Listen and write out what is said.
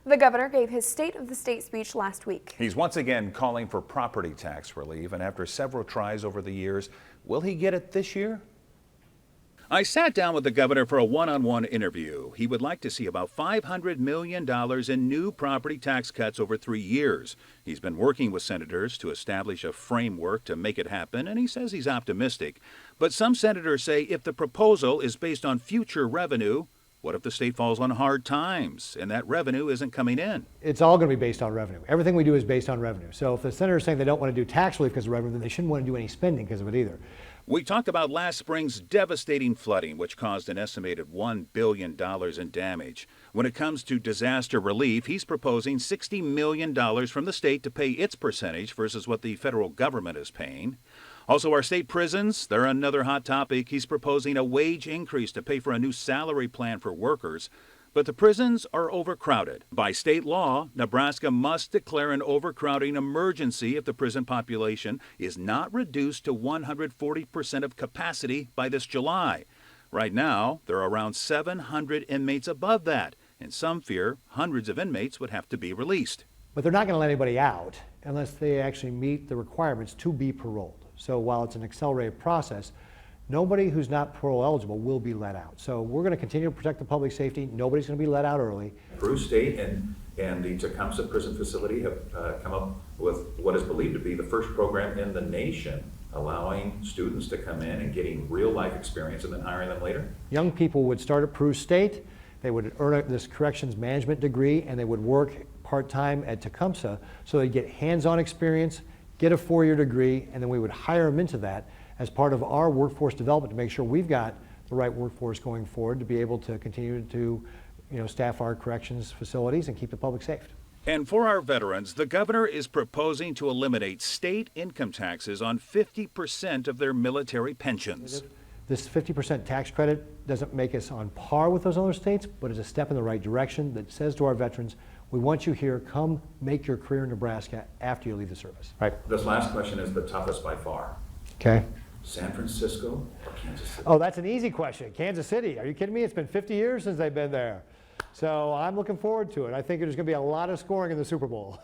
The governor gave his State of the State speech last week. He's once again calling for property tax relief, and after several tries over the years, will he get it this year? I sat down with the governor for a one-on-one interview. He would like to see about $500 million in new property tax cuts over 3 years. He's been working with senators to establish a framework to make it happen, and he says he's optimistic. But some senators say if the proposal is based on future revenue, what if the state falls on hard times and that revenue isn't coming in? It's all going to be based on revenue. Everything we do is based on revenue. So if the senator is saying they don't want to do tax relief because of revenue, then they shouldn't want to do any spending because of it either. We talked about last spring's devastating flooding, which caused an estimated $1 billion in damage. When it comes to disaster relief, he's proposing $60 million from the state to pay its percentage versus what the federal government is paying. Also, our state prisons, they're another hot topic. He's proposing a wage increase to pay for a new salary plan for workers. But the prisons are overcrowded. By state law, Nebraska must declare an overcrowding emergency if the prison population is not reduced to 140% of capacity by this July. Right now, there are around 700 inmates above that, and some fear hundreds of inmates would have to be released. But they're not going to let anybody out unless they actually meet the requirements to be paroled. So while it's an accelerated process, nobody who's not parole eligible will be let out. So we're going to continue to protect the public safety. Nobody's going to be let out early. PERU State and the TECUMSEH prison facility have come up with what is believed to be the first program in the nation allowing students to come in and getting real life experience and then hiring them later. Young people would start at PERU State. They would earn this corrections management degree, and they would work part-time at TECUMSEH so they'd get hands-on experience, get a 4-year degree, and then we would hire them into that as part of our workforce development to make sure we've got the right workforce going forward to be able to continue to staff our corrections facilities and keep the public safe. And for our veterans, the governor is proposing to eliminate state income taxes on 50% of their military pensions. This 50% tax credit doesn't make us on par with those other states, but is a step in the right direction that says to our veterans, we want you here, come make your career in Nebraska after you leave the service. Right. This last question is the toughest by far. Okay. San Francisco or Kansas City? Oh, that's an easy question. Kansas City. Are you kidding me? It's been 50 years since they've been there. So I'm looking forward to it. I think there's going to be a lot of scoring in the Super Bowl.